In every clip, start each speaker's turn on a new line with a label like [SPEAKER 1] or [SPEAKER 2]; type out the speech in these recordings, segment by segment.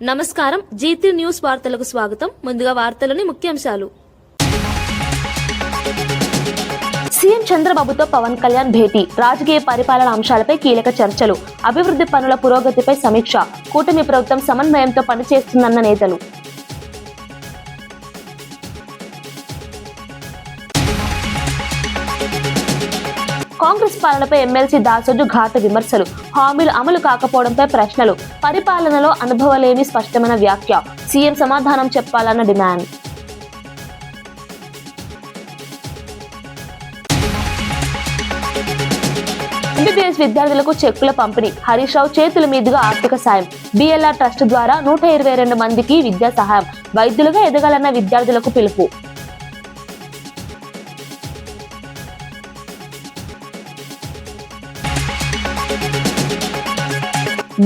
[SPEAKER 1] నమస్కారం. G3 news వార్తలకు స్వాగతం. ముందుగా వార్తలోని ముఖ్యాంశాలు. సీఎం చంద్రబాబుతో పవన్ కళ్యాణ్ భేటీ, రాజకీయ పరిపాలన అంశాలపై కీలక చర్చలు, అభివృద్ధి పనుల పురోగతిపై సమీక్ష, కూటమి ప్రభుత్వం సమన్వయంతో పనిచేస్తుందన్న నేతలు. కాంగ్రెస్ పాలనపై ఎమ్మెల్సీ దాసోజు ఘాటు విమర్శలు, హామీలు అమలు కాకపోవడంపై ప్రశ్నలు, పరిపాలనలో అనుభవలేమి స్పష్టమైన వ్యాఖ్య, సీఎం సమాధానం చెప్పాలన్న డిమాండ్. ఎంబీబీఎస్ విద్యార్థులకు చెక్కుల పంపిణీ, హరీష్ రావు చేతుల మీదుగా ఆర్థిక సాయం, బిఎల్ఆర్ ట్రస్ట్ ద్వారా 122 మందికి విద్యా సహాయం, వైద్యులుగా ఎదగాలన్న విద్యార్థులకు పిలుపు.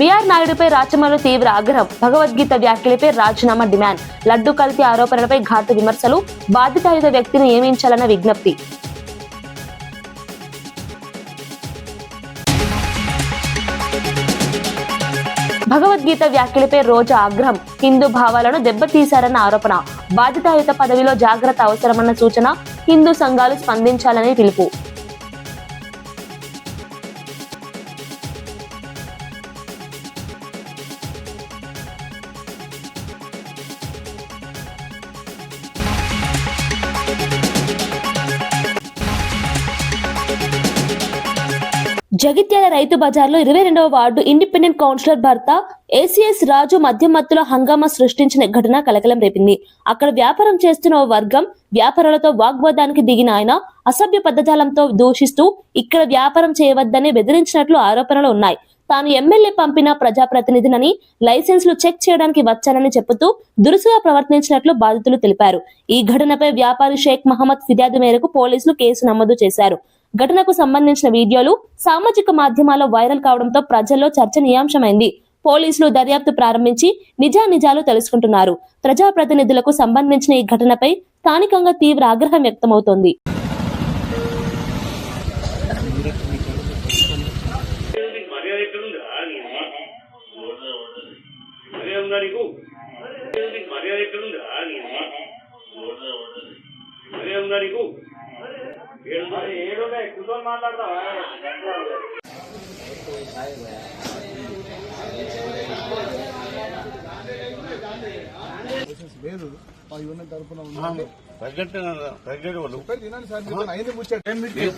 [SPEAKER 1] బీఆర్ నాయుడుపై రాచమల్లు తీవ్ర ఆగ్రహం, భగవద్గీత వ్యాఖ్యలపై రాజీనామా డిమాండ్, లడ్డు కల్తీ ఆరోపణలపై ఘాటు విమర్శలు, బాధితాయుత వ్యక్తిని నియమించాలన్న విజ్ఞప్తి. భగవద్గీత వ్యాఖ్యలపై రోజా ఆగ్రహం, హిందూ భావాలను దెబ్బతీశారన్న ఆరోపణ, బాధితాయుత పదవిలో జాగ్రత్త అవసరమన్న సూచన, హిందూ సంఘాలు స్పందించాలని పిలుపు. జగిత్యాల రైతు బజార్లో 22వ వార్డు ఇండిపెండెంట్ కౌన్సిలర్ భర్త ఏసీఎస్ రాజు మద్యం మత్తులో హంగామా సృష్టించిన ఘటన కలకలం రేపింది. అక్కడ వ్యాపారం చేస్తున్న ఓ వర్గం వ్యాపారులతో వాగ్వాదానికి దిగిన ఆయన అసభ్య పదజాలంతో దూషిస్తూ ఇక్కడ వ్యాపారం చేయవద్దని బెదిరించినట్లు ఆరోపణలు ఉన్నాయి. తాను ఎమ్మెల్యే పంపిన ప్రజాప్రతినిధినని, లైసెన్సులు చెక్ చేయడానికి వచ్చానని చెబుతూ దురుసుగా ప్రవర్తించినట్లు బాధితులు తెలిపారు. ఈ ఘటనపై వ్యాపారి షేక్ మహమ్మద్ ఫిర్యాదు మేరకు పోలీసులు కేసు నమోదు చేశారు. ఘటనకు సంబంధించిన వీడియోలు సామాజిక మాధ్యమాల్లో వైరల్ కావడంతో ప్రజల్లో చర్చనీయాంశమైంది. పోలీసులు దర్యాప్తు ప్రారంభించి నిజానిజాలు తెలుసుకుంటున్నారు. ప్రజాప్రతినిధులకు సంబంధించిన ఈ ఘటనపై స్థానికంగా తీవ్ర ఆగ్రహం వ్యక్తమవుతోంది.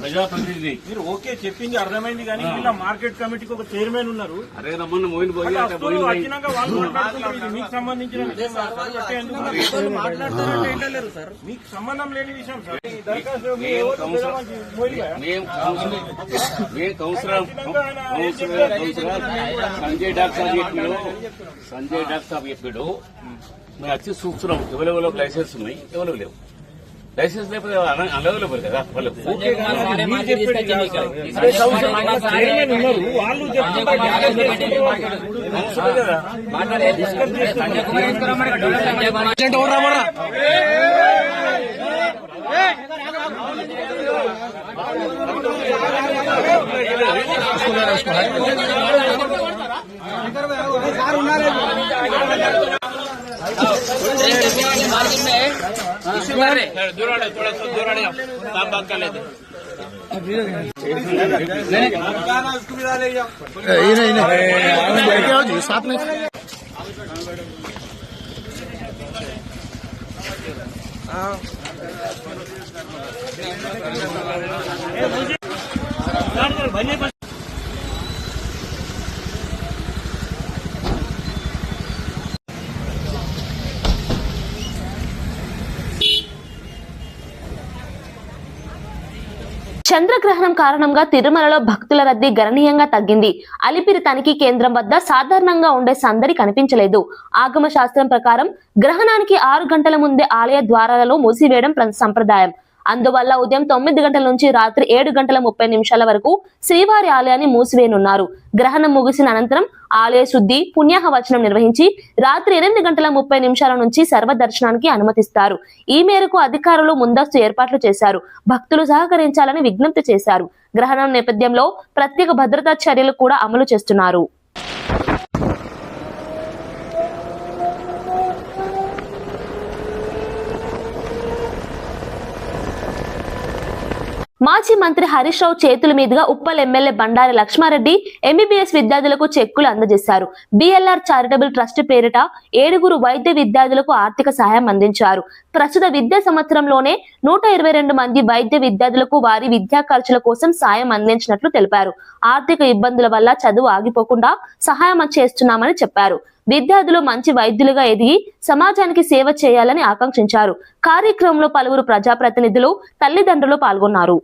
[SPEAKER 2] ప్రజాప్రతినిధి మీరు ఓకే చెప్పింది అర్థమైంది, కానీ వీళ్ళ మార్కెట్ కమిటీకి ఒక చైర్మన్ ఉన్నారు. వచ్చినాక వాళ్ళు మాట్లాడుతున్నారు. మీకు సంబంధించిన విషయం మాట్లాడతారు సార్, మీకు సంబంధం లేని విషయం సార్.
[SPEAKER 3] సంజయ్ డాక్టర్ చెప్పాడు, మేము వచ్చి చూస్తున్నాం ఎవరెవరో లైసెన్స్ ఉన్నాయి, ఎవరు లేవు. లైసెన్స్ లేకపోతే అనవైలబుల్ కదా వాళ్ళకు.
[SPEAKER 4] साथ में
[SPEAKER 1] చంద్రగ్రహణం కారణంగా తిరుమలలో భక్తుల రద్దీ గణనీయంగా తగ్గింది. అలిపిరి తనిఖీ కేంద్రం వద్ద సాధారణంగా ఉండే సందడి కనిపించలేదు. ఆగమ శాస్త్రం ప్రకారం గ్రహణానికి 6 గంటల ముందే ఆలయ ద్వారాలను మూసివేయడం సంప్రదాయం. అందువల్ల ఉదయం 9 గంటల నుంచి రాత్రి 7:30 వరకు శ్రీవారి ఆలయాన్ని మూసివేయనున్నారు. గ్రహణం ముగిసిన అనంతరం ఆలయ శుద్ధి, పుణ్యాహవచనం నిర్వహించి రాత్రి 8:30 నుంచి సర్వదర్శనానికి అనుమతిస్తారు. ఈ మేరకు అధికారులు ముందస్తు ఏర్పాట్లు చేశారు. భక్తులు సహకరించాలని విజ్ఞప్తి చేశారు. గ్రహణం నేపథ్యంలో ప్రత్యేక భద్రతా చర్యలు కూడా అమలు చేస్తున్నారు. మాజీ మంత్రి హరీష్ రావు చేతుల మీదుగా ఉప్పల్ ఎమ్మెల్యే బండారి లక్ష్మారెడ్డి ఎంబీబీఎస్ విద్యార్థులకు చెక్కులు అందజేశారు. బిఎల్ఆర్ చారిటబుల్ ట్రస్ట్ పేరిట 7 వైద్య విద్యార్థులకు ఆర్థిక సహాయం అందించారు. ప్రస్తుత విద్యా సంవత్సరంలోనే 122 మంది వైద్య విద్యార్థులకు వారి విద్యా ఖర్చుల కోసం సాయం అందించినట్లు తెలిపారు. ఆర్థిక ఇబ్బందుల వల్ల చదువు ఆగిపోకుండా సహాయం చేస్తున్నామని చెప్పారు. విద్యార్థులు మంచి వైద్యులుగా ఎదిగి సమాజానికి సేవ చేయాలని ఆకాంక్షించారు. కార్యక్రమంలో పలువురు ప్రజాప్రతినిధులు, తల్లిదండ్రులు పాల్గొన్నారు.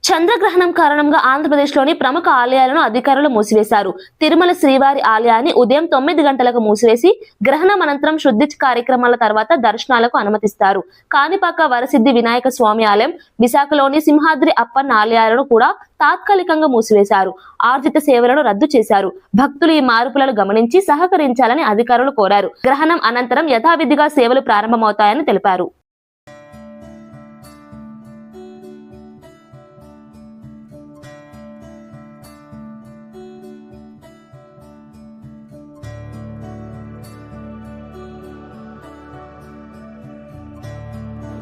[SPEAKER 1] చంద్రగ్రహణం కారణంగా ఆంధ్రప్రదేశ్లోని ప్రముఖ ఆలయాలను అధికారులు మూసివేశారు. తిరుమల శ్రీవారి ఆలయాన్ని ఉదయం 9 గంటలకు మూసివేసి గ్రహణం అనంతరం శుద్ధి కార్యక్రమాల తర్వాత దర్శనాలకు అనుమతిస్తారు. కాణిపాక వరసిద్ధి వినాయక స్వామి ఆలయం, విశాఖలోని సింహాద్రి అప్పన్న ఆలయాలను కూడా తాత్కాలికంగా మూసివేశారు. ఆర్జిత సేవలను రద్దు చేశారు. భక్తులు ఈ మార్పులను గమనించి సహకరించాలని అధికారులు కోరారు. గ్రహణం అనంతరం యథావిధిగా సేవలు ప్రారంభమవుతాయని తెలిపారు.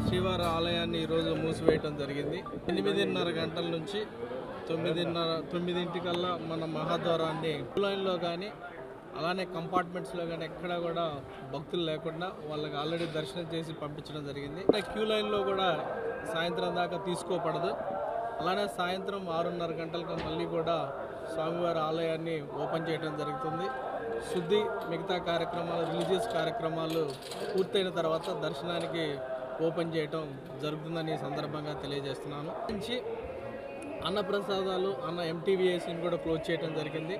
[SPEAKER 4] శ్రీవారి ఆలయాన్ని ఈరోజు మూసివేయటం జరిగింది. 8:30 గంటల నుంచి 9:00కల్లా మన మహాద్వారాన్ని క్యూ లైన్లో కానీ అలానే కంపార్ట్మెంట్స్లో కానీ ఎక్కడ కూడా భక్తులు లేకుండా వాళ్ళకి ఆల్రెడీ దర్శనం చేసి పంపించడం జరిగింది. క్యూ లైన్లో కూడా సాయంత్రం దాకా తీసుకోపడదు. అలానే సాయంత్రం 6:30 గంటలకు మళ్ళీ కూడా స్వామివారి ఆలయాన్ని ఓపెన్ చేయడం జరుగుతుంది. శుద్ధి మిగతా కార్యక్రమాలు, రిలీజియస్ కార్యక్రమాలు పూర్తయిన తర్వాత దర్శనానికి ఓపెన్ చేయటం జరుగుతుందని ఈ సందర్భంగా తెలియజేస్తున్నాను. నుంచి అన్నప్రసాదాలు ఎంటీవీఎస్ని కూడా క్లోజ్ చేయడం జరిగింది.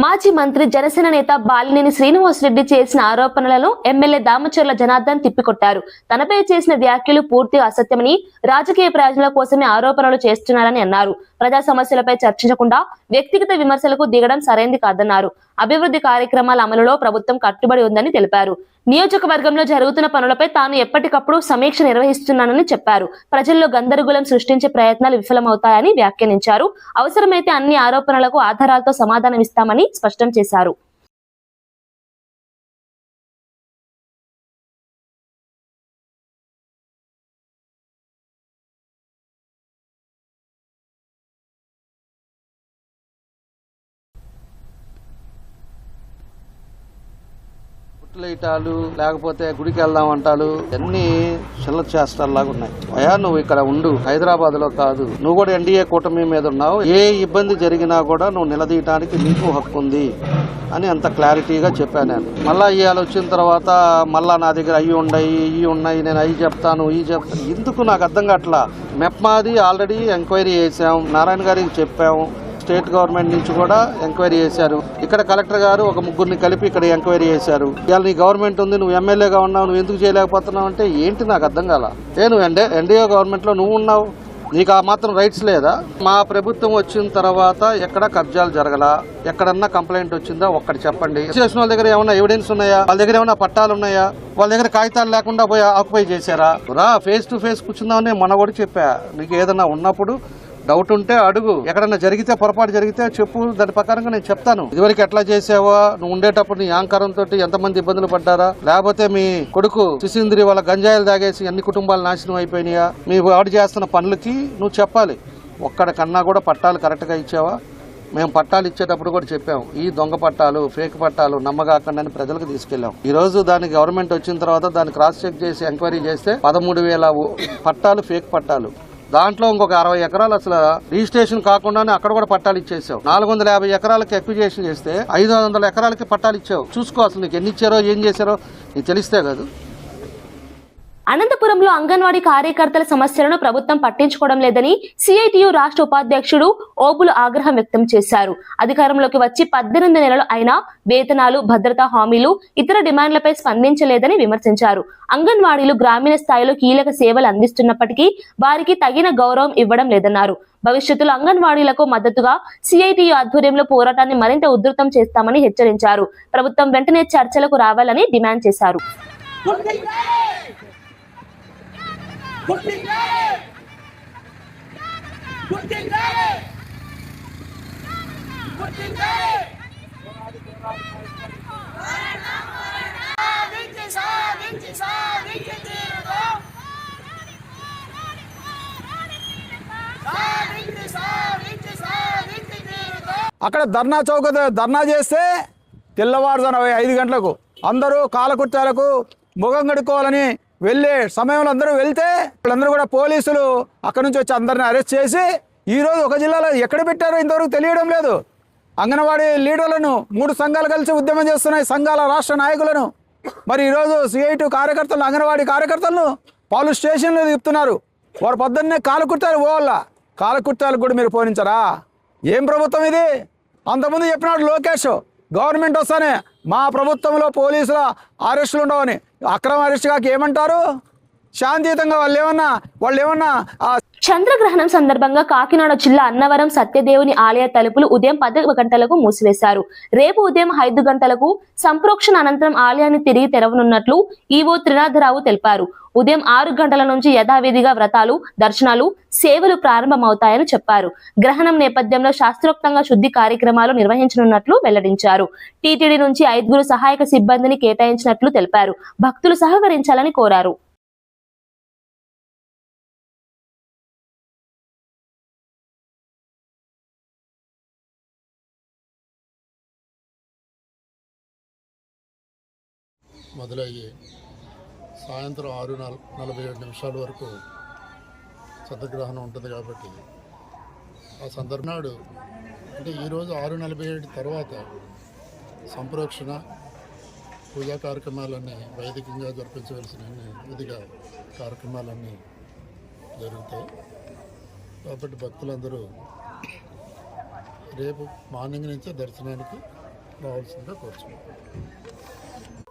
[SPEAKER 1] మాజీ మంత్రి జనసేన నేత బాలినేని శ్రీనివాసరెడ్డి చేసిన ఆరోపణలను ఎమ్మెల్యే దామచర్ల జనార్దన్ తిప్పికొట్టారు. తనపై చేసిన వ్యాఖ్యలు పూర్తిగా అసత్యమని, రాజకీయ ప్రయోజనాల కోసమే ఆరోపణలు చేస్తున్నారని అన్నారు. ప్రజా సమస్యలపై చర్చించకుండా వ్యక్తిగత విమర్శలకు దిగడం సరైంది కాదన్నారు. అభివృద్ధి కార్యక్రమాల అమలులో ప్రభుత్వం కట్టుబడి ఉందని తెలిపారు. నియోజకవర్గంలో జరుగుతున్న పనులపై తాను ఎప్పటికప్పుడు సమీక్ష నిర్వహిస్తున్నానని చెప్పారు. ప్రజల్లో గందరగోళం సృష్టించే ప్రయత్నాలు విఫలమవుతాయని వ్యాఖ్యానించారు. అవసరమైతే అన్ని ఆరోపణలకు ఆధారాలతో సమాధానమిస్తామని స్పష్టం చేశారు.
[SPEAKER 5] ఇటాలు లేకపోతే గుడికి వెళ్దాం అంటాలు అన్ని చిల్ల చేష్టల్లాగా ఉన్నాయి. అయ్యా నువ్వు ఇక్కడ ఉండు, హైదరాబాద్ లో కాదు. నువ్వు కూడా ఎన్డీఏ కూటమి మీద ఉన్నావు. ఏ ఇబ్బంది జరిగినా కూడా నువ్వు నిలదీయడానికి నీకు హక్కు ఉంది అని అంత క్లారిటీగా చెప్పాను నేను. మళ్ళా ఇవాళ వచ్చిన తర్వాత మళ్ళా నా దగ్గర అయ్యి ఉన్నాయి నేను అవి చెప్తాను ఈ చెప్తాను. ఎందుకు నాకు అర్థం కావట్లా. మెప్మాది ఆల్రెడీ ఎంక్వైరీ చేసాం, నారాయణ గారికి చెప్పాము. స్టేట్ గవర్నమెంట్ నుంచి కూడా ఎంక్వైరీ చేశారు. ఇక్కడ కలెక్టర్ గారు ఒక ముగ్గురిని కలిపి ఇక్కడ ఎంక్వైరీ చేశారు. ఇవాళ నీ గవర్నమెంట్ ఉంది, నువ్వు ఎమ్మెల్యేగా ఉన్నావు, నువ్వు ఎందుకు చేయలేకపోతున్నావు అంటే ఏంటి నాకు అర్థం కాల. నువ్వు ఎన్డీఏ గవర్నమెంట్ లో నువ్వు ఉన్నావు, నీకు ఆ మాత్రం రైట్స్ లేదా? మా ప్రభుత్వం వచ్చిన తర్వాత ఎక్కడ కబ్జాలు జరగలా, ఎక్కడన్నా కంప్లైంట్ వచ్చిందా ఒక్కటి చెప్పండి. చేసిన వాళ్ళ దగ్గర ఏమైనా ఎవిడెన్స్ ఉన్నాయా? వాళ్ళ దగ్గర ఏమైనా పట్టాలు ఉన్నాయా? వాళ్ళ దగ్గర కాగితాలు లేకుండా పోయి ఆక్యుపై చేశారా? రా ఫేస్ టు ఫేస్ కూర్చుందామని మొన్న కూడా చెప్పా. నీకు ఏదన్నా ఉన్నప్పుడు డౌట్ ఉంటే అడుగు. ఎక్కడన్నా జరిగితే పొరపాటు జరిగితే చెప్పు, దాని ప్రకారంగా నేను చెప్తాను. ఇదివరకు ఎట్లా చేసావా, నువ్వు ఉండేటప్పుడు నీ యాంకరంతో ఎంతమంది ఇబ్బందులు పడ్డారా, లేకపోతే మీ కొడుకు సుశీంద్రి వాళ్ళ గంజాయిలు తాగేసి అన్ని కుటుంబాలు నాశనం అయిపోయినాయా, మీ వాడు చేస్తున్న పనులకి నువ్వు చెప్పాలి. ఒక్కడ కన్నా కూడా పట్టాలు కరెక్ట్గా ఇచ్చావా? మేము పట్టాలు ఇచ్చేటప్పుడు కూడా చెప్పాము, ఈ దొంగ పట్టాలు ఫేక్ పట్టాలు నమ్మగాకండి అని ప్రజలకు తీసుకెళ్లాం. ఈ రోజు దానికి గవర్నమెంట్ వచ్చిన తర్వాత దాన్ని క్రాస్ చెక్ చేసి ఎంక్వైరీ చేస్తే 13,000 పట్టాలు ఫేక్ పట్టాలు. దాంట్లో ఇంకొక 60 ఎకరాలు అసలు రిజిస్ట్రేషన్ కాకుండానే అక్కడ కూడా పట్టాలు ఇచ్చేసావు. 450 ఎకరాలకి అక్విజిషన్ చేస్తే 500 ఎకరాలకి పట్టాలు ఇచ్చావు. చూసుకో అసలు నీకు ఎన్ని ఇచ్చారో ఏం చేశారో నీకు తెలిస్తే కాదు.
[SPEAKER 1] అనంతపురంలో అంగన్వాడీ కార్యకర్తల సమస్యలను ప్రభుత్వం పట్టించుకోవడం లేదని సిఐటియు రాష్ట్ర ఉపాధ్యక్షుడు ఓబులు ఆగ్రహం వ్యక్తం చేశారు. అధికారంలోకి వచ్చి 18 నెలలు అయినా వేతనాలు, భద్రతా హామీలు, ఇతర డిమాండ్లపై స్పందించలేదని విమర్శించారు. అంగన్వాడీలు గ్రామీణ స్థాయిలో కీలక సేవలు అందిస్తున్నప్పటికీ వారికి తగిన గౌరవం ఇవ్వడం లేదన్నారు. భవిష్యత్తులో అంగన్వాడీలకు మద్దతుగా సిఐటియు ఆధ్వర్యంలో పోరాటాన్ని మరింత ఉధృతం చేస్తామని హెచ్చరించారు. ప్రభుత్వం వెంటనే చర్చలకు రావాలని డిమాండ్ చేశారు.
[SPEAKER 6] అక్కడ ధర్నా చౌక ధర్నా చేస్తే తెల్లవారుజామున 5 గంటలకు అందరూ కాలకృత్యాలకు ముఖం కడుక్కోవాలని వెళ్ళే సమయంలో అందరూ వెళ్తే వాళ్ళందరూ కూడా పోలీసులు అక్కడ నుంచి వచ్చి అందరిని అరెస్ట్ చేసి ఈరోజు ఒక జిల్లాలో ఎక్కడ పెట్టారో ఇంతవరకు తెలియడం లేదు. అంగన్వాడీ లీడర్లను 3 సంఘాలు కలిసి ఉద్యమం చేస్తున్నాయి, సంఘాల రాష్ట్ర నాయకులను. మరి ఈరోజు సిఐటి కార్యకర్తలు, అంగన్వాడీ కార్యకర్తలను పోలీస్ స్టేషన్లో తిప్పుతున్నారు. వారు పొద్దున్నే కాలకృత్యాలు పోవాల, కాలకృత్యాలకు కూడా మీరు పోనించరా? ఏం ప్రభుత్వం ఇది? అంతకుముందు చెప్పినాడు లోకేష్, గవర్నమెంట్ వస్తానే మా ప్రభుత్వంలో పోలీసుల అరెస్టులు ఉండవని. అక్రమ అరెస్ట్ కాక ఏమంటారు? శాంతియుతంగా వాళ్ళు ఏమన్నా
[SPEAKER 1] చంద్రగ్రహణం సందర్భంగా కాకినాడ జిల్లా అన్నవరం సత్యదేవుని ఆలయ తలుపులు ఉదయం 10 గంటలకు మూసివేశారు. రేపు ఉదయం 5 గంటలకు సంప్రోక్షణ అనంతరం ఆలయాన్ని తిరిగి తెరవనున్నట్లు ఈవో త్రినాథరావు తెలిపారు. ఉదయం 6 గంటల నుంచి యథావిధిగా వ్రతాలు, దర్శనాలు, సేవలు ప్రారంభమవుతాయని చెప్పారు. గ్రహణం నేపథ్యంలో శాస్త్రోక్తంగా శుద్ధి కార్యక్రమాలు నిర్వహించనున్నట్లు వెల్లడించారు. టీటీడీ నుంచి 5 సహాయక సిబ్బందిని కేటాయించినట్లు తెలిపారు. భక్తులు సహకరించాలని కోరారు.
[SPEAKER 7] మొదలయ్యి సాయంత్రం 6:47 వరకు చంద్రగ్రహణం ఉంటుంది. కాబట్టి ఆ సందర్భనాడు అంటే ఈరోజు 6:47 తర్వాత సంప్రోక్షణ పూజా కార్యక్రమాలన్నీ వైదికంగా జరిపించవలసిన విధిగా కార్యక్రమాలన్నీ జరుగుతాయి. కాబట్టి భక్తులందరూ రేపు మార్నింగ్ నుంచే దర్శనానికి రావాల్సిందిగా కోరుచున్నాను.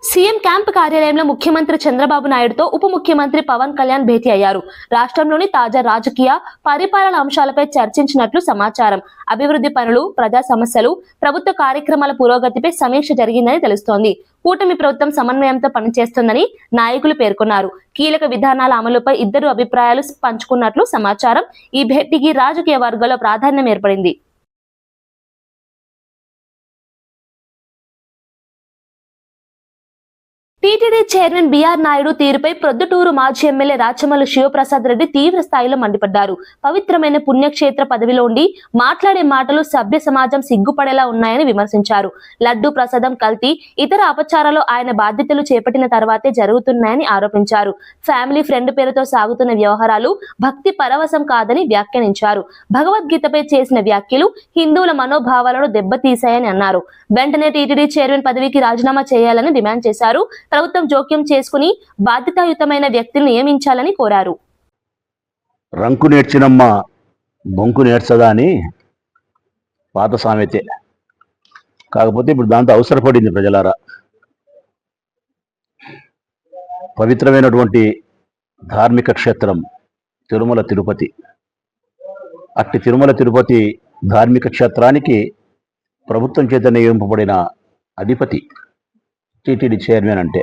[SPEAKER 1] సీఎం క్యాంప్ కార్యాలయంలో ముఖ్యమంత్రి చంద్రబాబు నాయుడుతో ఉప ముఖ్యమంత్రి పవన్ కళ్యాణ్ భేటీ అయ్యారు. రాష్ట్రంలోని తాజా రాజకీయ పరిపాలన అంశాలపై చర్చించినట్లు సమాచారం. అభివృద్ధి పనులు, ప్రజా సమస్యలు, ప్రభుత్వ కార్యక్రమాల పురోగతిపై సమీక్ష జరిగిందని తెలుస్తోంది. కూటమి ప్రభుత్వం సమన్వయంతో పనిచేస్తుందని నాయకులు పేర్కొన్నారు. కీలక విధానాల అమలుపై ఇద్దరు అభిప్రాయాలు పంచుకున్నట్లు సమాచారం. ఈ భేటీకి రాజకీయ వర్గాల్లో ప్రాధాన్యం ఏర్పడింది. టీటీడీ చైర్మన్ బీఆర్ నాయుడు తీరుపై ప్రొద్దుటూరు మాజీ ఎమ్మెల్యే రాచమల్లు శివప్రసాద్ రెడ్డి తీవ్ర స్థాయిలో మండిపడ్డారు. పవిత్రమైన పుణ్యక్షేత్ర పదవిలో ఉండి మాట్లాడే మాటలు సభ్య సమాజం సిగ్గుపడేలా ఉన్నాయని విమర్శించారు. లడ్డూ ప్రసాదం కల్తీ, ఇతర అపచారాలు ఆయన బాధ్యతలు చేపట్టిన తర్వాతే జరుగుతున్నాయని ఆరోపించారు. ఫ్యామిలీ ఫ్రెండ్ పేరుతో సాగుతున్న వ్యవహారాలు భక్తి పరవశం కాదని వ్యాఖ్యానించారు. భగవద్గీతపై చేసిన వ్యాఖ్యలు హిందువుల మనోభావాలను దెబ్బతీశాయని అన్నారు. వెంటనే టీటీడీ చైర్మన్ పదవికి రాజీనామా చేయాలని డిమాండ్ చేశారు. ప్రభుత్వం జోక్యం చేసుకుని బాధ్యతాయుతమైన వ్యక్తిని నియమించాలని కోరారు.
[SPEAKER 8] రంకు నేర్చినమ్మ బొంకు నేర్చదా అని పాత సామెతే. కాకపోతే ఇప్పుడు దాంతో అవసరపడింది ప్రజలారా. పవిత్రమైనటువంటి ధార్మిక క్షేత్రం తిరుమల తిరుపతి. అట్టి తిరుమల తిరుపతి ధార్మిక క్షేత్రానికి ప్రభుత్వం చేత నియమింపబడిన అధిపతి టీటీడీ చైర్మన్ అంటే.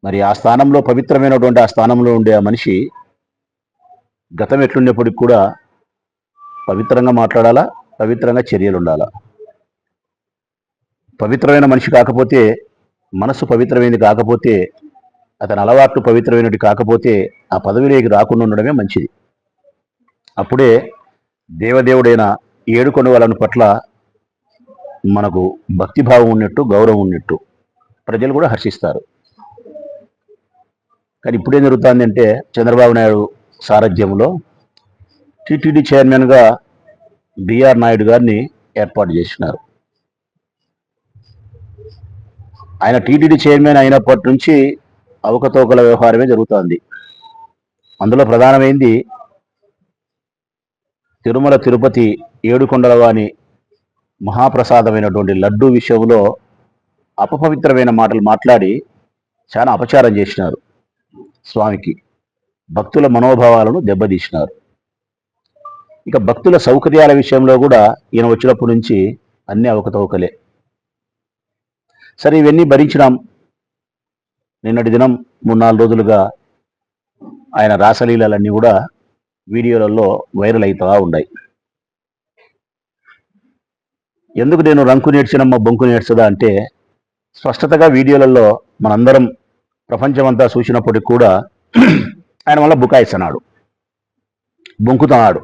[SPEAKER 8] మరి ఆ స్థానంలో పవిత్రమైనటువంటి ఆ స్థానంలో ఉండే ఆ మనిషి గతం ఎట్లున్నప్పటికి కూడా పవిత్రంగా మాట్లాడాలా, పవిత్రంగా చర్యలు ఉండాలా. పవిత్రమైన మనిషి కాకపోతే, మనసు పవిత్రమైనది కాకపోతే, అతని అలవాట్లు పవిత్రమైనది కాకపోతే ఆ పదవిలోకి రాకుండా ఉండడమే మంచిది. అప్పుడే దేవదేవుడైన ఏడుకొండవాళ్ళని పట్ల మనకు భక్తిభావం ఉన్నట్టు, గౌరవం ఉన్నట్టు ప్రజలు కూడా హర్షిస్తారు. కానీ ఇప్పుడేం జరుగుతుంది అంటే, చంద్రబాబు నాయుడు సారథ్యంలో టీటీడీ చైర్మన్గా బీఆర్ నాయుడు గారిని ఏర్పాటు చేసినారు. ఆయన టీటీడీ చైర్మన్ అయినప్పటి నుంచి అవకతవకల వ్యవహారమే జరుగుతోంది. అందులో ప్రధానమైంది తిరుమల తిరుపతి ఏడుకొండల వాని మహాప్రసాదమైనటువంటి లడ్డూ విషయంలో అపపవిత్రమైన మాటలు మాట్లాడి చాలా అపచారం చేసినారు. స్వామికి భక్తుల మనోభావాలను దెబ్బతీసినారు. ఇక భక్తుల సౌకర్యాల విషయంలో కూడా ఈయన వచ్చినప్పటి నుంచి అన్ని అవకతవకలే. సరే, ఇవన్నీ భరించినాం. నిన్నటి దినం 3-4 రోజులుగా ఆయన రాసలీలలన్నీ కూడా వీడియోలలో వైరల్ అవుతా ఉన్నాయి. ఎందుకు నేను రంకు నేర్చినమ్మ బొంకు నేర్చదా అంటే, స్పష్టతగా వీడియోలలో మనందరం ప్రపంచమంతా చూసినప్పటికి కూడా ఆయన వల్ల బుకాయిస్తున్నాడు, బొంకుతున్నాడు.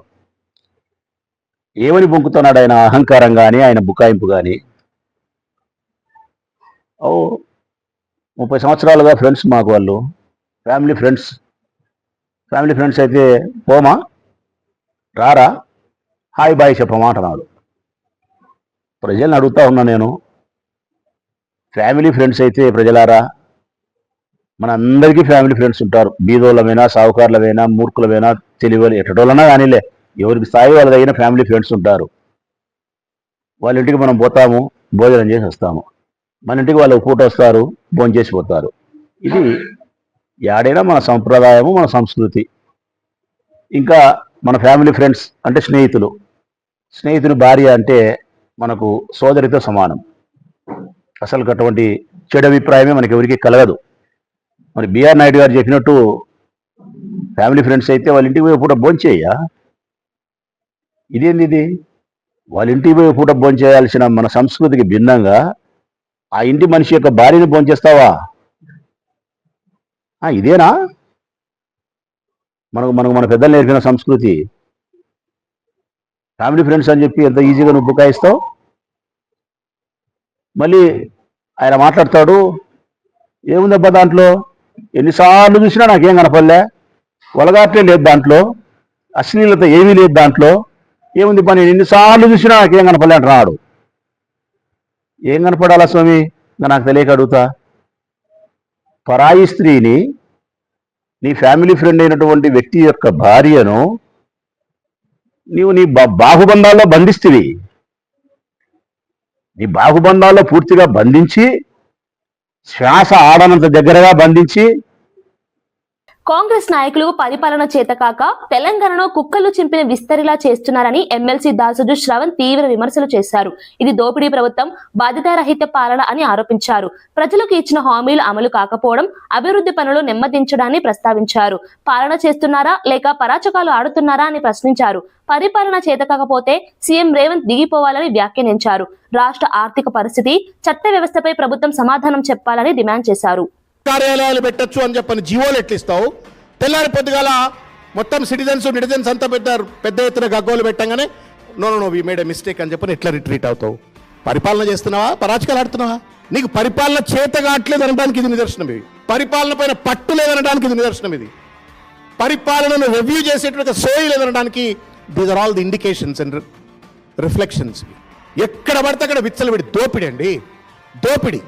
[SPEAKER 8] ఏమని బొంకుతున్నాడు? ఆయన అహంకారం కానీ, ఆయన బుకాయింపు కానీ. 30 సంవత్సరాలుగా ఫ్రెండ్స్ మాకు, వాళ్ళు ఫ్యామిలీ ఫ్రెండ్స్ అయితే పోమా, రారా, హాయ్ బాయ్ చెప్పమా అంటున్నాడు. ప్రజల్ని అడుగుతా ఉన్నా నేను, ఫ్యామిలీ ఫ్రెండ్స్ అయితే ప్రజలారా, మన అందరికీ ఫ్యామిలీ ఫ్రెండ్స్ ఉంటారు. బీదోళ్ళమైనా, సావుకారులమైనా, మూర్ఖులమైనా, తెలివి ఎట్టడోళ్ళనా కానీలే, ఎవరికి స్థాయి వాళ్ళ దగ్గర ఫ్యామిలీ ఫ్రెండ్స్ ఉంటారు. వాళ్ళ ఇంటికి మనం పోతాము, భోజనం చేసి వస్తాము. మన ఇంటికి వాళ్ళు పూట వస్తారు, భోజనం చేసి పోతారు. ఇది యాడైనా మన సంప్రదాయము, మన సంస్కృతి. ఇంకా మన ఫ్యామిలీ ఫ్రెండ్స్ అంటే స్నేహితుని భార్య అంటే మనకు సోదరితో సమానం. అసలు అటువంటి చెడు అభిప్రాయమే మనకి ఎవరికి కలగదు. మరి బీఆర్ నాయుడు గారు చెప్పినట్టు ఫ్యామిలీ ఫ్రెండ్స్ అయితే వాళ్ళ ఇంటికి పోయి పూట భోంచేయ్యా. ఇదేంది ఇది? వాళ్ళ ఇంటికి పోయి పూట భోంచేయాల్సిన మన సంస్కృతికి భిన్నంగా ఆ ఇంటి మనిషి యొక్క భార్యని భోంచేస్తావా? ఇదేనా మన పెద్దలు నేర్పిన సంస్కృతి? ఫ్యామిలీ ఫ్రెండ్స్ అని చెప్పి ఎంత ఈజీగా నువ్వు బుకాయిస్తావు. మళ్ళీ ఆయన మాట్లాడతాడు, ఏముందబ్బా దాంట్లో, ఎన్నిసార్లు చూసినా నాకేం కనపడలే, ఒలగాట్లే లేదు దాంట్లో, అశ్లీలత ఏమీ లేదు దాంట్లో, ఏముంది పని, నేను ఎన్నిసార్లు చూసినా నాకేం కనపడలే అంటున్నాడు. ఏం కనపడాలా స్వామి? నాకు తెలియక అడుగుతా. పరాయి స్త్రీని, నీ ఫ్యామిలీ ఫ్రెండ్ అయినటువంటి వ్యక్తి యొక్క భార్యను నీవు నీ బాహుబంధాల్లో బంధిస్తువి. నీ బాహుబంధాల్లో పూర్తిగా బంధించి, శ్వాస ఆడనంత దగ్గరగా బంధించి,
[SPEAKER 1] కాంగ్రెస్ నాయకులు పరిపాలన చేతకాక తెలంగాణలో కుక్కలు చింపిన విస్తరిలా చేస్తున్నారని ఎమ్మెల్సీ దాసోజు శ్రవణ్ తీవ్ర విమర్శలు చేశారు. ఇది దోపిడీ ప్రభుత్వం, బాధ్యతారహిత పాలన అని ఆరోపించారు. ప్రజలకు ఇచ్చిన హామీలు అమలు కాకపోవడం, అభివృద్ధి పనులు నెమ్మదించడాన్ని ప్రస్తావించారు. పాలన చేస్తున్నారా లేక పరాచకాలు ఆడుతున్నారా అని ప్రశ్నించారు. పరిపాలన చేతకాకపోతే సీఎం రేవంత్ దిగిపోవాలని వ్యాఖ్యానించారు. రాష్ట్ర ఆర్థిక పరిస్థితి, చట్ట వ్యవస్థపై ప్రభుత్వం సమాధానం చెప్పాలని డిమాండ్ చేశారు.
[SPEAKER 9] కార్యాలయాలు పెట్టచ్చు అని చెప్పని జీవోలు ఎట్లిస్తావు? తెల్లారి పొద్దుగాల మొత్తం సిటిజన్స్ అంతా పెద్ద ఎత్తున గగ్గోలు పెట్టంగానే no we made a mistake అని చెప్పని ఎట్లా రిట్రీట్ అవుతావు? పరిపాలన చేస్తున్నావా, పరాచకాలు ఆడుతున్నావా? నీకు పరిపాలన చేతగాట్లేదు అనడానికి ఇది నిదర్శనం. ఇది పరిపాలన పైన పట్టు లేదనడానికి ఇది నిదర్శనం. ఇది పరిపాలనను రివ్యూ చేసేటువంటి సోయి లేదనడానికి these are all the indications and reflections. ఎక్కడ పడితే అక్కడ విచ్చలవిడి దోపిడి అండి, దోపిడి.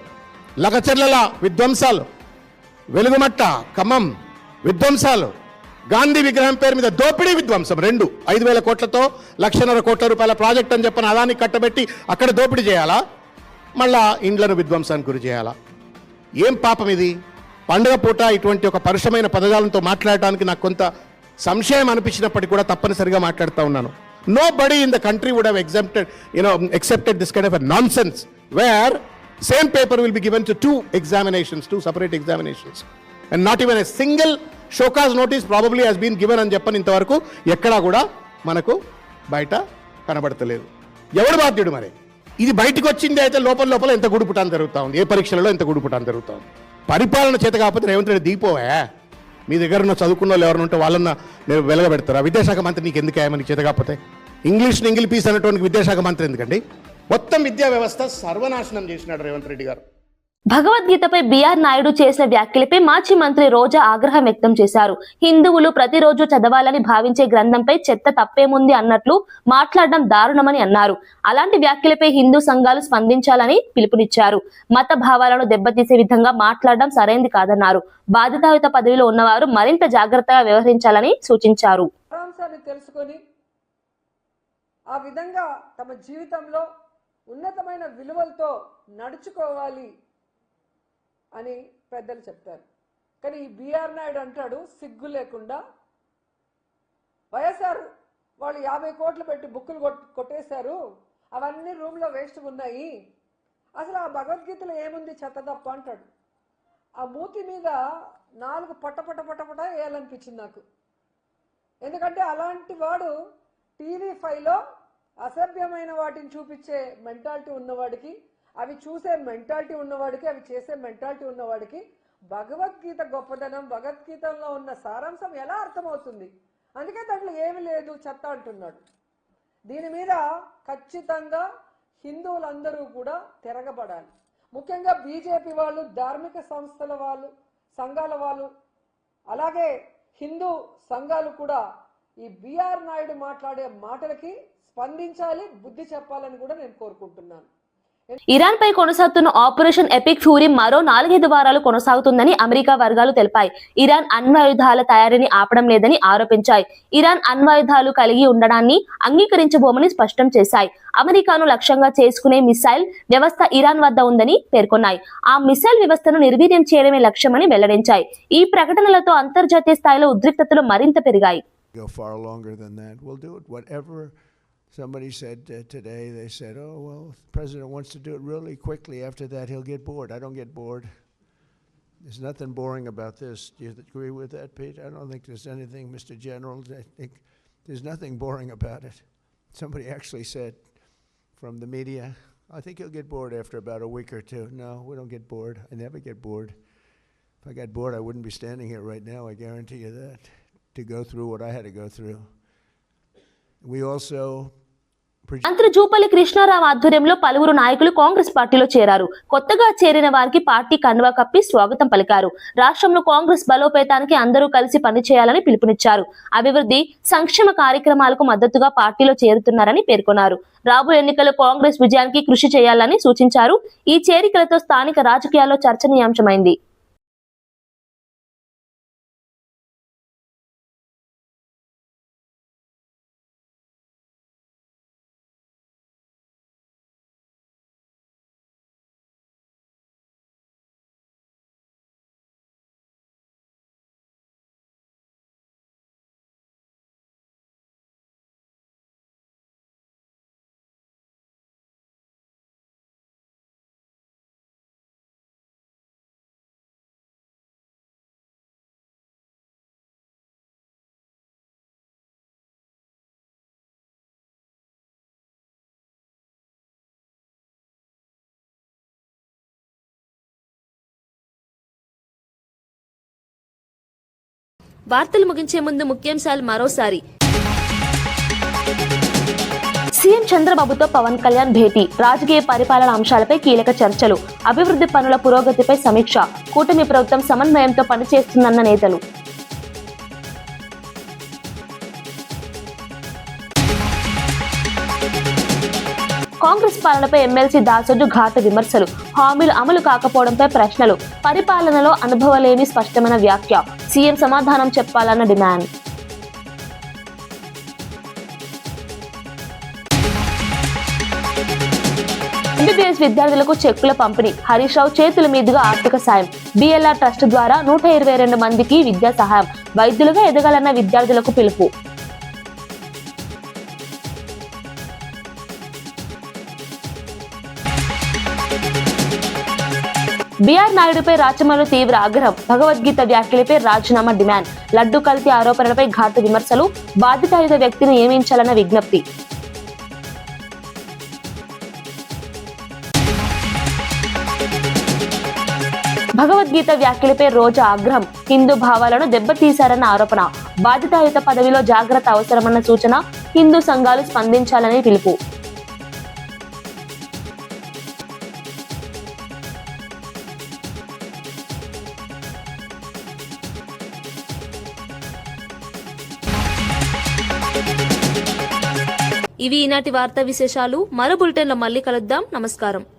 [SPEAKER 9] లగచర్ల విధ్వంసాలు, వెలుగుమట్ట ఖమ్మం విధ్వంసాలు, గాంధీ విగ్రహం పేరు మీద దోపిడీ విధ్వంసం, 5,000 కోట్లతో 1,50,000 కోట్ల రూపాయల ప్రాజెక్ట్ అని చెప్పని అదానికి కట్టబెట్టి అక్కడ దోపిడీ చేయాలా? మళ్ళా ఇండ్లను విధ్వంసానికి గురి చేయాలా? ఏం పాపం ఇది? పండుగ పూట ఇటువంటి ఒక పరుషమైన పదజాలంతో మాట్లాడటానికి నాకు కొంత సంశయం అనిపించినప్పటికీ కూడా తప్పనిసరిగా మాట్లాడుతూ ఉన్నాను. Nobody in the country would have accepted this kind of a nonsense where same paper will be given to two separate examinations, and not even a single showcase notice probably has been given అని చెప్పని ఇంతవరకు ఎక్కడా కూడా మనకు బయట కనబడతలేదు. ఎవడు బాధ్యుడు మరి? ఇది బయటకు వచ్చింది అయితే లోపల ఎంత గుడిపుటాన్ని జరుగుతూ ఉంది, ఏ పరీక్షలలో ఎంత గుడిపుటాన్ని జరుగుతూ ఉంది. పరిపాలన చేత కాకపోతే రేవంత్ రెడ్డి దిగిపోవా? మీ దగ్గర ఉన్న చదువుకున్న వాళ్ళు ఎవరైనా ఉంటే వాళ్ళన్న నేను వెలగబెడతారా? విద్యాశాఖ మంత్రి నీకు ఎందుకు ఏమని చేత కాకపోతే? ఇంగ్లీష్ పీస్ అనేటువంటి విద్యాశాఖ మంత్రి ఎందుకండి? మొత్తం విద్యా వ్యవస్థ సర్వనాశనం చేసినాడు రేవంత్ రెడ్డి గారు.
[SPEAKER 1] భగవద్గీతపై బిఆర్ నాయుడు చేసిన వ్యాఖ్యలపై మాజీ మంత్రి రోజా ఆగ్రహం వ్యక్తం చేశారు. హిందువులు ప్రతిరోజు చదవాలని భావించే గ్రంథంపై చెత్త తప్పేముంది అన్నట్లు మాట్లాడడం దారుణమని అన్నారు. అలాంటి వ్యాఖ్యలపై హిందూ సంఘాలు స్పందించాలని పిలుపునిచ్చారు. మత భావాలను దెబ్బతీసే విధంగా మాట్లాడడం సరైంది కాదన్నారు. బాధ్యతాయుత పదవిలో ఉన్నవారు మరింత జాగ్రత్తగా వ్యవహరించాలని సూచించారు.
[SPEAKER 10] తెలుసుకొని ఆ విధంగా తమ జీవితంలో ఉన్నతమైన విలువలతో నడుచుకోవాలి అని పెద్దలు చెప్తారు. కానీ ఈ బిఆర్ నాయుడు అంటాడు సిగ్గు లేకుండా, వైఎస్ఆర్ వాళ్ళు 50 కోట్లు పెట్టి బుక్కులు కొట్టేశారు, అవన్నీ రూమ్లో వేస్ట్ ఉన్నాయి, అసలు ఆ భగవద్గీతలో ఏముంది చెత్త తప్ప అంటాడు. ఆ మూతి మీద 4 పట్ట వేయాలనిపించింది నాకు. ఎందుకంటే అలాంటి వాడు టీవీ5లో అసభ్యమైన వాటిని చూపించే మెంటాలిటీ ఉన్నవాడికి, అవి చూసే మెంటాలిటీ ఉన్నవాడికి, అవి చేసే మెంటాలిటీ ఉన్నవాడికి భగవద్గీత గొప్పదనం, భగవద్గీతలో ఉన్న సారాంశం ఎలా అర్థమవుతుంది? అందుకే దాంట్లో ఏమి లేదు చెత్త అంటున్నాడు. దీని మీద ఖచ్చితంగా హిందువులందరూ కూడా తిరగబడాలి. ముఖ్యంగా బీజేపీ వాళ్ళు, ధార్మిక సంస్థల వాళ్ళు, సంఘాల వాళ్ళు, అలాగే హిందూ సంఘాలు కూడా ఈ బిఆర్ నాయుడు మాట్లాడే మాటలకి స్పందించాలి, బుద్ధి చెప్పాలని కూడా నేను కోరుకుంటున్నాను.
[SPEAKER 1] ఇరాన్ పై కొనసాగుతున్న ఆపరేషన్ ఎపిక్ ఫ్యూరీ మరో 4-5 వారాలు కొనసాగుతుందని అమెరికా వర్గాలు తెలిపాయి. ఇరాన్ అణ్వాయుధాల తయారీని ఆపడం లేదని ఆరోపించాయి. ఇరాన్ అణ్వాయుధాలు కలిగి ఉండడాన్ని అంగీకరించబోమని స్పష్టం చేశాయి. అమెరికాను లక్ష్యంగా చేసుకునే మిసైల్ వ్యవస్థ ఇరాన్ వద్ద ఉందని పేర్కొన్నాయి. ఆ మిసైల్ వ్యవస్థను నిర్వీర్యం చేయడమే లక్ష్యమని వెల్లడించాయి. ఈ ప్రకటనలతో అంతర్జాతీయ స్థాయిలో ఉద్రిక్తతలు మరింత పెరిగాయి.
[SPEAKER 11] Somebody said today, they said, oh, well, the president wants to do it really quickly. After that, he'll get bored. I don't get bored. There's nothing boring about this. Do you agree with that, Pete? I don't think there's anything, Mr. General. I think there's nothing boring about it. Somebody actually said from the media, I think he'll get bored after about a week or two. No, we don't get bored. I never get bored. If I got bored, I wouldn't be standing here right now. I guarantee you that, to go through what I had to go through. We also
[SPEAKER 1] మంత్రి జూపల్లి కృష్ణారావు ఆధ్వర్యంలో పలువురు నాయకులు కాంగ్రెస్ పార్టీలో చేరారు. కొత్తగా చేరిన వారికి party కండువా కప్పి స్వాగతం పలికారు. రాష్ట్రంలో కాంగ్రెస్ బలోపేతానికి అందరూ కలిసి పనిచేయాలని పిలుపునిచ్చారు. అభివృద్ధి, సంక్షేమ కార్యక్రమాలకు మద్దతుగా పార్టీలో చేరుతున్నారని పేర్కొన్నారు. రాబోయే ఎన్నికల్లో కాంగ్రెస్ విజయానికి కృషి చేయాలని సూచించారు. ఈ చేరికలతో స్థానిక రాజకీయాల్లో చర్చనీయాంశమైంది. వార్తలు ముగించే ముందు ముఖ్యాంశాలు మరోసారి. సీఎం చంద్రబాబుతో పవన్ కళ్యాణ్ భేటీ, రాజకీయ పరిపాలన అంశాలపై కీలక చర్చలు, అభివృద్ధి పనుల పురోగతిపై సమీక్ష, కూటమి ప్రభుత్వం సమన్వయంతో పనిచేస్తుందన్న నేతలు. కాంగ్రెస్ పాలనపై ఎమ్మెల్సీ దాసోజు ఘాటు విమర్శలు, హామీలు అమలు కాకపోవడంపై ప్రశ్నలు, పరిపాలనలో అనుభవలేని స్పష్టమైన వ్యాఖ్య, సీఎం సమాధానం చెప్పాలన్న డిమాండ్. ఎంబీబీఎస్ విద్యార్థులకు చెక్కుల పంపిణీ, హరీష్ రావు చేతుల మీదుగా ఆర్థిక సాయం, బిఎల్ఆర్ ట్రస్ట్ ద్వారా 122 మందికి విద్యా సహాయం, వైద్యులుగా ఎదగాలన్న విద్యార్థులకు పిలుపు. బీఆర్ నాయుడుపై రాచమల్లు తీవ్ర ఆగ్రహం, భగవద్గీత వ్యాఖ్యలపై రాజీనామా డిమాండ్, లడ్డు కల్తీ ఆరోపణలపై ఘాటు విమర్శలు, బాధితాయుత వ్యక్తిని నియమించాలన్న విజ్ఞప్తి. భగవద్గీత వ్యాఖ్యలపై రోజా ఆగ్రహం, హిందూ భావాలను దెబ్బతీశారన్న ఆరోపణ, బాధితాయుత పదవిలో జాగ్రత్త అవసరమన్న సూచన, హిందూ సంఘాలు స్పందించాలని పిలుపు. ఇవి ఈనాటి వార్తా విశేషాలు. మరో బులెటిన్లో మళ్ళీ కలుద్దాం. నమస్కారం.